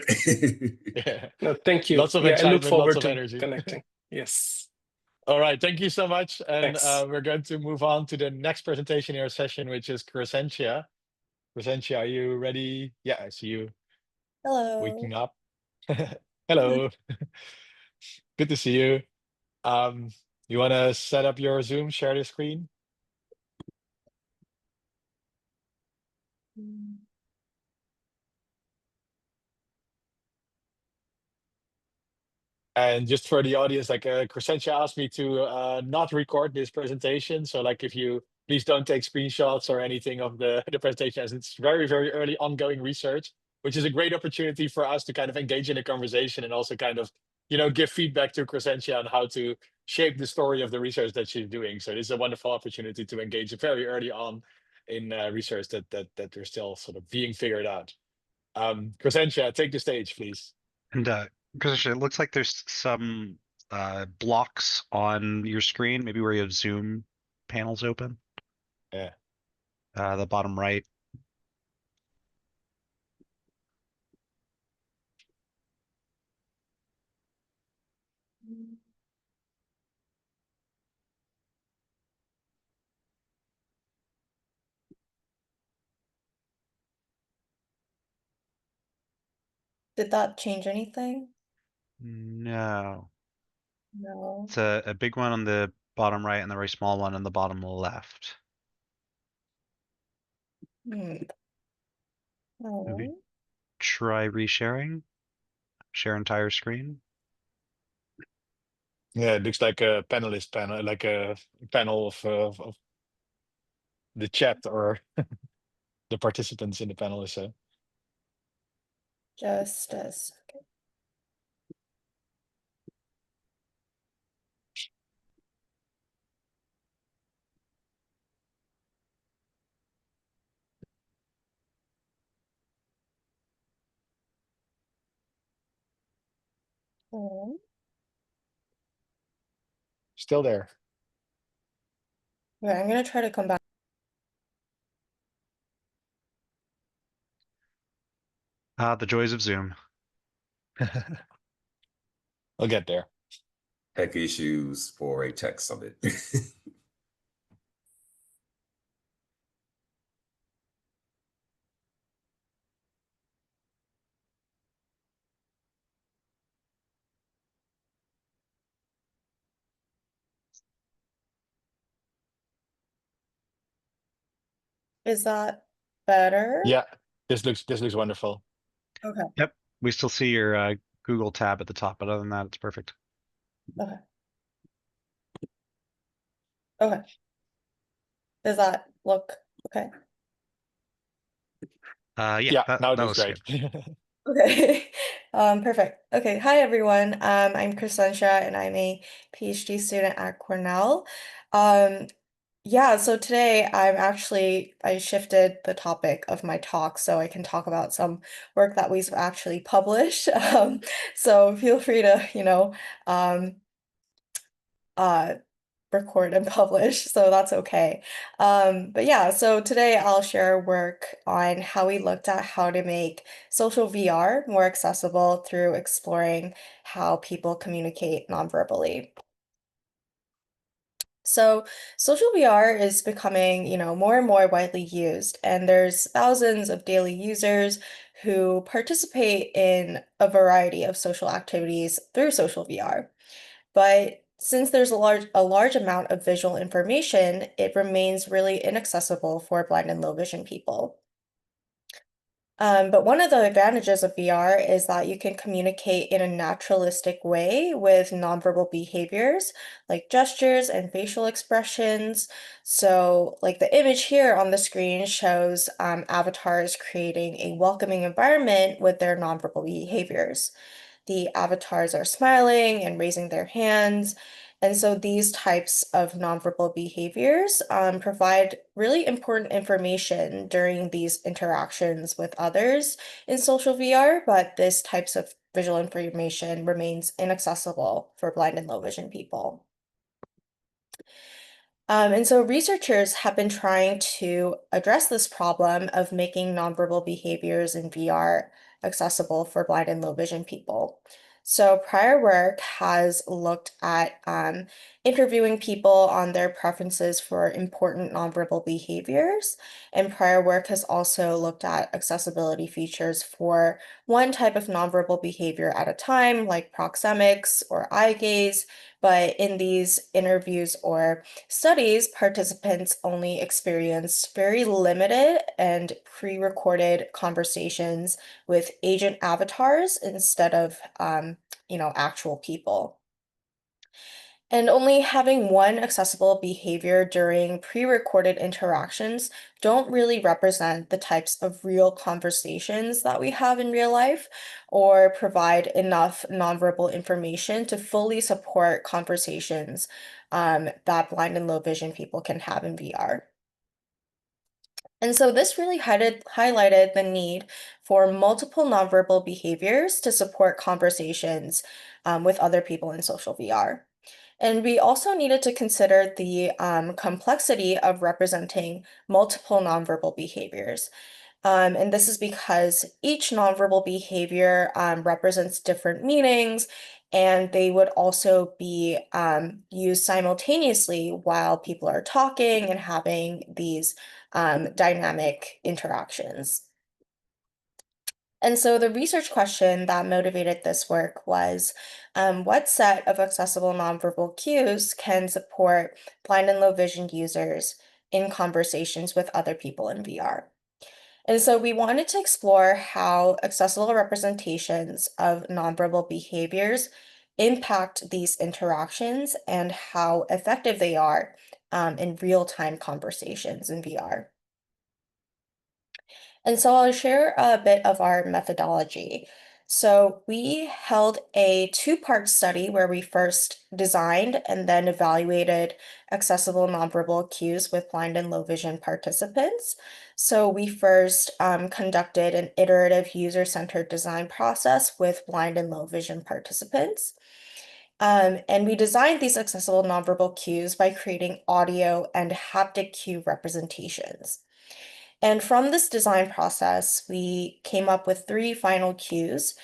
trip. Yeah. No, thank you. Lots of Yeah, I look excitement, lots forward of to energy. connecting. Yes. All right, thank you so much. And Thanks. we're going to move on to the next presentation in our session, which is Crescentia. Crescentia, are you ready? Yeah, I see you Hello. waking up. Hello, good to see you. You want to set up your Zoom, share the screen? And just for the audience, like Crescentia asked me to not record this presentation. So like if you please don't take screenshots or anything of the presentation, as it's very, very early ongoing research, which is a great opportunity for us to kind of engage in a conversation and also kind of, give feedback to Crescentia on how to shape the story of the research that she's doing. So this is a wonderful opportunity to engage very early on in research that we're still sort of being figured out. Crescentia, take the stage, please. And because it looks like there's some blocks on your screen, maybe where you have Zoom panels open. Yeah. The bottom right. Did that change anything? No. No. It's a big one on the bottom right and the very small one on the bottom left. Hmm. Maybe No. try resharing. Share entire screen. Yeah, it looks like a panelist panel, like a panel of the chat or the participants in the panel. So Just a second. Hmm. still there. Okay, I'm gonna try to come back. The joys of Zoom. I'll get there. Tech issues for a tech summit. Is that better? Yeah, this looks wonderful. Okay. Yep. We still see your Google tab at the top, but other than that, it's perfect. Okay. Okay. Does that look okay? Yeah, Yeah, now it that looks was great. good. Okay. Perfect. Okay. Hi, everyone. I'm Crescentia, and I'm a PhD student at Cornell. Yeah, so today I shifted the topic of my talk so I can talk about some work that we've actually published. So feel free to, um, uh, record and publish, so that's okay. But yeah, so today I'll share work on how we looked at how to make social VR more accessible through exploring how people communicate nonverbally. So social VR is becoming, more and more widely used, and there's thousands of daily users who participate in a variety of social activities through social VR. But since there's a large amount of visual information, it remains really inaccessible for blind and low vision people. But one of the advantages of VR is that you can communicate in a naturalistic way with nonverbal behaviors like gestures and facial expressions. So, like the image here on the screen shows avatars creating a welcoming environment with their nonverbal behaviors. The avatars are smiling and raising their hands. And so these types of nonverbal behaviors provide really important information during these interactions with others in social VR, but this types of visual information remains inaccessible for blind and low vision people. And so researchers have been trying to address this problem of making nonverbal behaviors in VR accessible for blind and low vision people. So prior work has looked at interviewing people on their preferences for important nonverbal behaviors, and prior work has also looked at accessibility features for one type of nonverbal behavior at a time, like proxemics or eye gaze. But in these interviews or studies, participants only experienced very limited and pre-recorded conversations with agent avatars instead of, actual people. And only having one accessible behavior during pre-recorded interactions don't really represent the types of real conversations that we have in real life or provide enough nonverbal information to fully support conversations that blind and low vision people can have in VR. And so this really highlighted the need for multiple nonverbal behaviors to support conversations with other people in social VR. And we also needed to consider the complexity of representing multiple nonverbal behaviors. And this is because each nonverbal behavior represents different meanings, and they would also be used simultaneously while people are talking and having these dynamic interactions. And so the research question that motivated this work was, what set of accessible nonverbal cues can support blind and low vision users in conversations with other people in VR? And so we wanted to explore how accessible representations of nonverbal behaviors impact these interactions and how effective they are in real-time conversations in VR. And so I'll share a bit of our methodology. So we held a two-part study where we first designed and then evaluated accessible nonverbal cues with blind and low vision participants. So we first conducted an iterative user-centered design process with blind and low vision participants. And we designed these accessible nonverbal cues by creating audio and haptic cue representations. And from this design process, we came up with three final cues,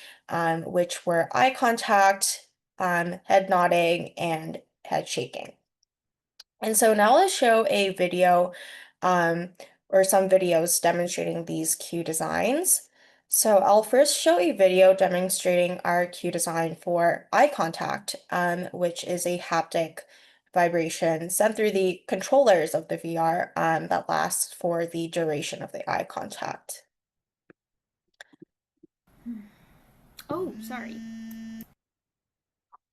which were eye contact, head nodding, and head shaking. And so now let's show a video or some videos demonstrating these cue designs. So I'll first show a video demonstrating our cue design for eye contact, which is a haptic vibration sent through the controllers of the VR that lasts for the duration of the eye contact. Oh, sorry.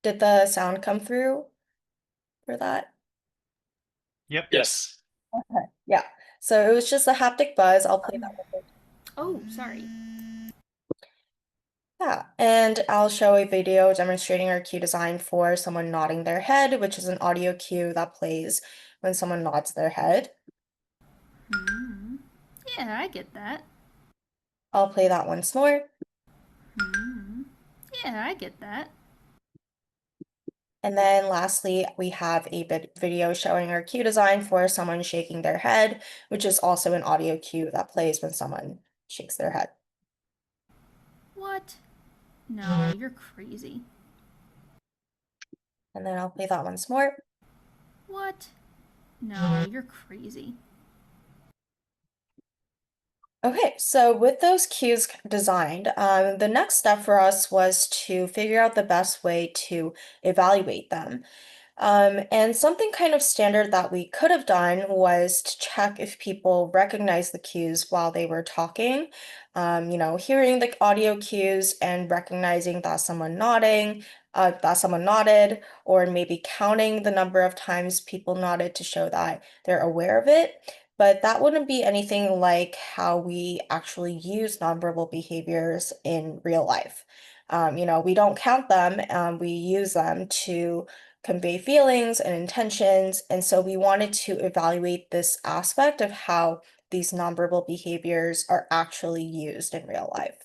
Did the sound come through for that? Yep. Yes. Okay. Yeah. So it was just a haptic buzz. I'll play that one. Oh, sorry. Yeah, and I'll show a video demonstrating our cue design for someone nodding their head, which is an audio cue that plays when someone nods their head. Hmm. Yeah, I get that. I'll play that once more. Hmm. Yeah, I get that. And then lastly, we have a video showing our cue design for someone shaking their head, which is also an audio cue that plays when someone shakes their head. What? No, you're crazy. And then I'll play that once more. What? No, you're crazy. Okay, so with those cues designed, the next step for us was to figure out the best way to evaluate them. And something kind of standard that we could have done was to check if people recognize the cues while they were talking. Hearing the audio cues and recognizing that someone nodded, or maybe counting the number of times people nodded to show that they're aware of it. But that wouldn't be anything like how we actually use nonverbal behaviors in real life. We don't count them, we use them to convey feelings and intentions. And so we wanted to evaluate this aspect of how these nonverbal behaviors are actually used in real life.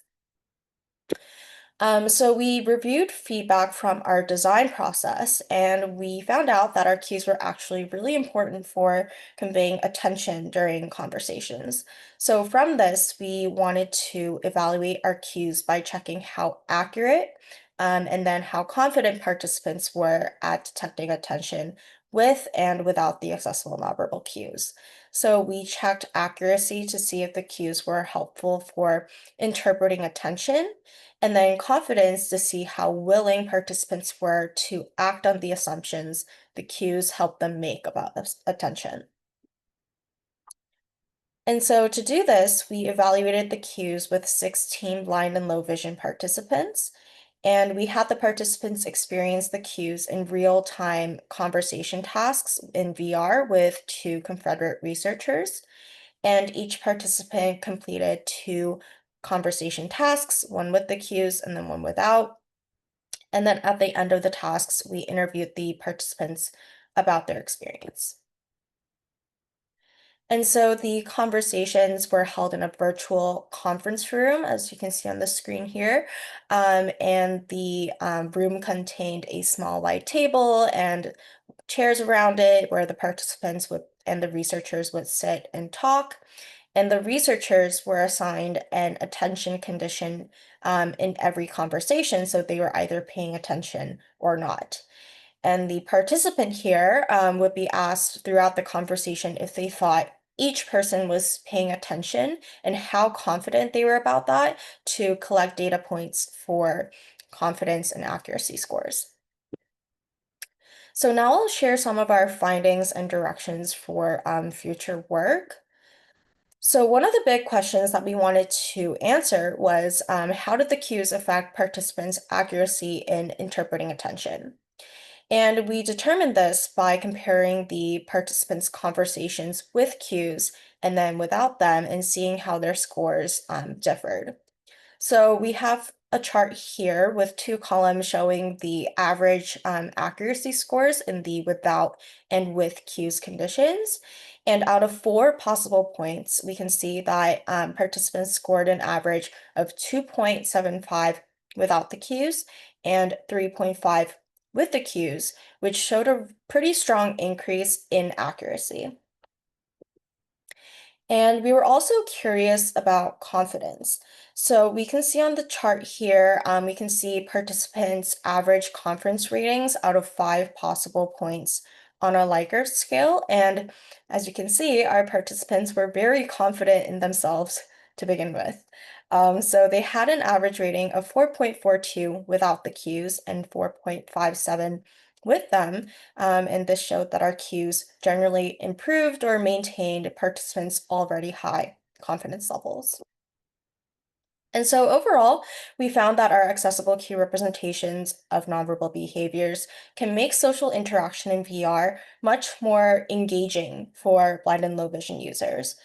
So we reviewed feedback from our design process, and we found out that our cues were actually really important for conveying attention during conversations. So from this, we wanted to evaluate our cues by checking how accurate, and then how confident participants were at detecting attention with and without the accessible nonverbal cues. So we checked accuracy to see if the cues were helpful for interpreting attention, and then confidence to see how willing participants were to act on the assumptions the cues help them make about attention. And so to do this, we evaluated the cues with 16 blind and low vision participants, and we had the participants experience the cues in real-time conversation tasks in VR with 2 Confederate researchers. And each participant completed 2 conversation tasks, one with the cues and then one without. And then at the end of the tasks, we interviewed the participants about their experience. And so the conversations were held in a virtual conference room, as you can see on the screen here. And the room contained a small white table and chairs around it where the participants would and the researchers would sit and talk. And the researchers were assigned an attention condition in every conversation, so they were either paying attention or not. And the participant here would be asked throughout the conversation if they thought each person was paying attention and how confident they were about that to collect data points for confidence and accuracy scores. So now I'll share some of our findings and directions for future work. So one of the big questions that we wanted to answer was how did the cues affect participants' accuracy in interpreting attention? And we determined this by comparing the participants' conversations with cues and then without them and seeing how their scores differed. So we have a chart here with 2 columns showing the average accuracy scores in the without and with cues conditions. And out of 4 possible points, we can see that participants scored an average of 2.75 without the cues and 3.5 with the cues, which showed a pretty strong increase in accuracy. And we were also curious about confidence. So we can see on the chart here, we can see participants' average confidence ratings out of 5 possible points on a Likert scale. And as you can see, our participants were very confident in themselves to begin with. So they had an average rating of 4.42 without the cues and 4.57 with them. And this showed that our cues generally improved or maintained participants' already high confidence levels. And so overall, we found that our accessible cue representations of nonverbal behaviors can make social interaction in VR much more engaging for blind and low vision users.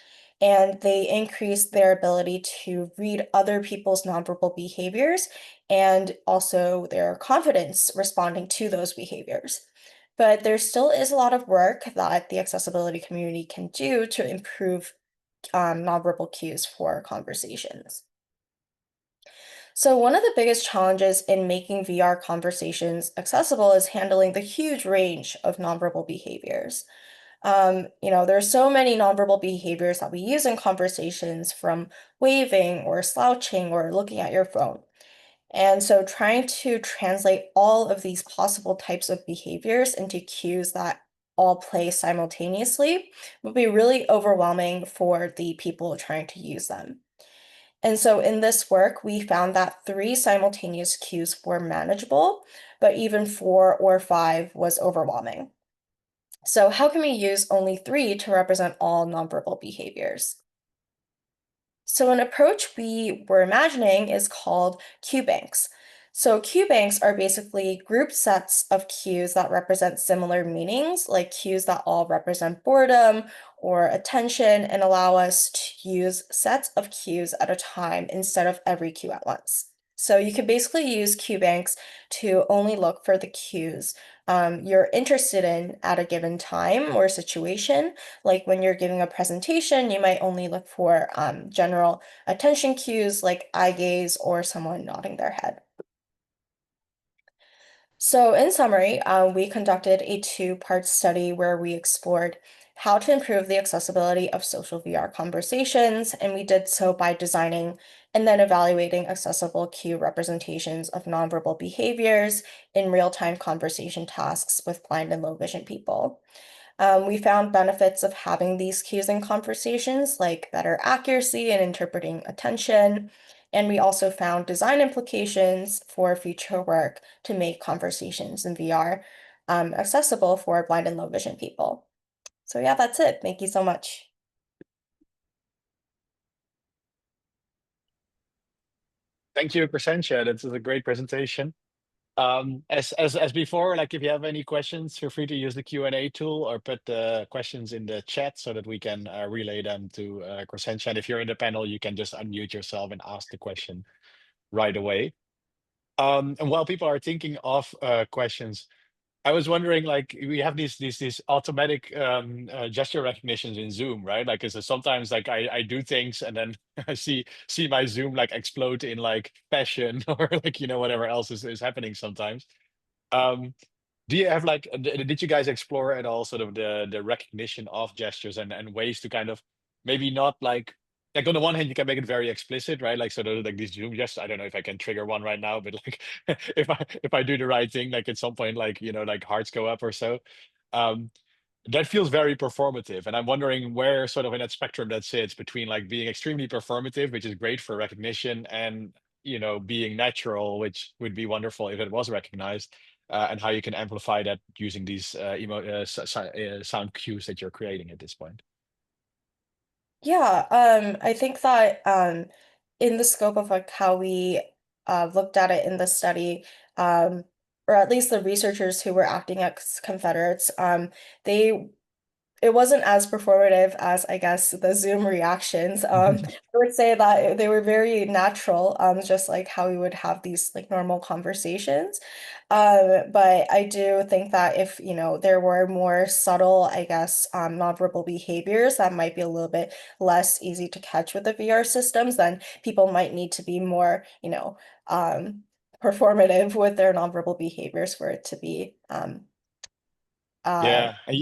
And they increase their ability to read other people's nonverbal behaviors and also their confidence responding to those behaviors. But there still is a lot of work that the accessibility community can do to improve nonverbal cues for conversations. So one of the biggest challenges in making VR conversations accessible is handling the huge range of nonverbal behaviors. There's so many nonverbal behaviors that we use in conversations, from waving or slouching or looking at your phone. And so trying to translate all of these possible types of behaviors into cues that all play simultaneously would be really overwhelming for the people trying to use them. And so in this work, we found that 3 simultaneous cues were manageable, but even 4 or 5 was overwhelming. So how can we use only 3 to represent all nonverbal behaviors? So an approach we were imagining is called cue banks. So cue banks are basically group sets of cues that represent similar meanings, like cues that all represent boredom or attention, and allow us to use sets of cues at a time instead of every cue at once. So you could basically use cue banks to only look for the cues you're interested in at a given time or situation. Like when you're giving a presentation, you might only look for general attention cues like eye gaze or someone nodding their head. So, in summary, we conducted a two-part study where we explored how to improve the accessibility of social VR conversations, and we did so by designing and then evaluating accessible cue representations of nonverbal behaviors in real-time conversation tasks with blind and low vision people. We found benefits of having these cues in conversations, like better accuracy in interpreting attention. And we also found design implications for future work to make conversations in VR accessible for blind and low vision people. So yeah, that's it. Thank you so much. Thank you, Crescentia. That was a great presentation. As before, like if you have any questions, feel free to use the Q&A tool or put the questions in the chat so that we can relay them to Crescentia. And if you're in the panel, you can just unmute yourself and ask the question right away. And while people are thinking of questions, I was wondering, like, we have these automatic gesture recognitions in Zoom, right? Like, is sometimes like I do things and then I see my Zoom like explode in like passion or like whatever else is happening sometimes. Um, do you have like did you guys explore at all sort of the recognition of gestures and ways to kind of maybe not like on the one hand you can make it very explicit, right? Like sort of like these Zoom gestures. I don't know if I can trigger one right now, but like if I do the right thing, like at some point, like like hearts go up or so. Um, that feels very performative, and I'm wondering where sort of in that spectrum that sits between like being extremely performative, which is great for recognition, and being natural, which would be wonderful if it was recognized, and how you can amplify that using these sound cues that you're creating at this point. Yeah, I think that in the scope of like how we looked at it in the study, or at least the researchers who were acting as Confederates, they it wasn't as performative as I guess the Zoom reactions. I would say that they were very natural, just like how we would have these like normal conversations. But I do think that if, there were more subtle, I guess, nonverbal behaviors that might be a little bit less easy to catch with the VR systems, then people might need to be more, performative with their nonverbal behaviors for it to be uh Yeah, and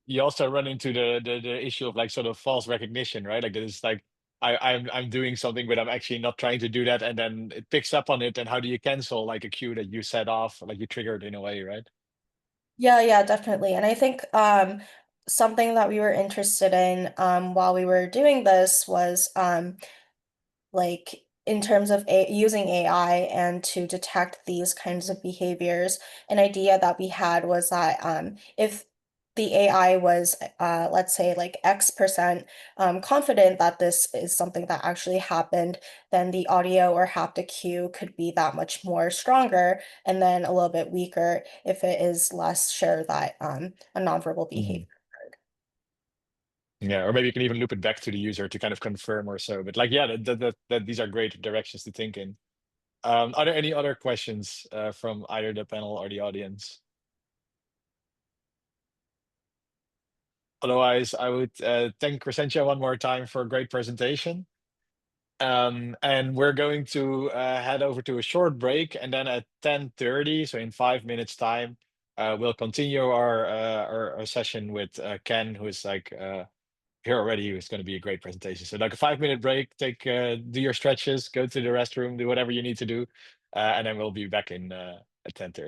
you also run into the issue of like sort of false recognition, right? Like it's like I'm doing something, but I'm actually not trying to do that, and then it picks up on it. And how do you cancel like a cue that you set off, like you triggered in a way, right? Yeah, yeah, definitely. And I think something that we were interested in while we were doing this was like in terms of using AI and to detect these kinds of behaviors. An idea that we had was that if the AI was, let's say, like X% confident that this is something that actually happened, then the audio or haptic cue could be that much more stronger, and then a little bit weaker if it is less sure that a nonverbal behavior. Mhm. Yeah, or maybe you can even loop it back to the user to kind of confirm or so. But like, yeah, that these are great directions to think in. Are there any other questions from either the panel or the audience? Otherwise, I would thank Crescentia one more time for a great presentation. And we're going to head over to a short break, and then at 10:30, so in 5 minutes time, we'll continue our session with Ken, who is like here already. It's going to be a great presentation. So like a 5 minute break, take do your stretches, go to the restroom, do whatever you need to do, and then we'll be back in at 10:30.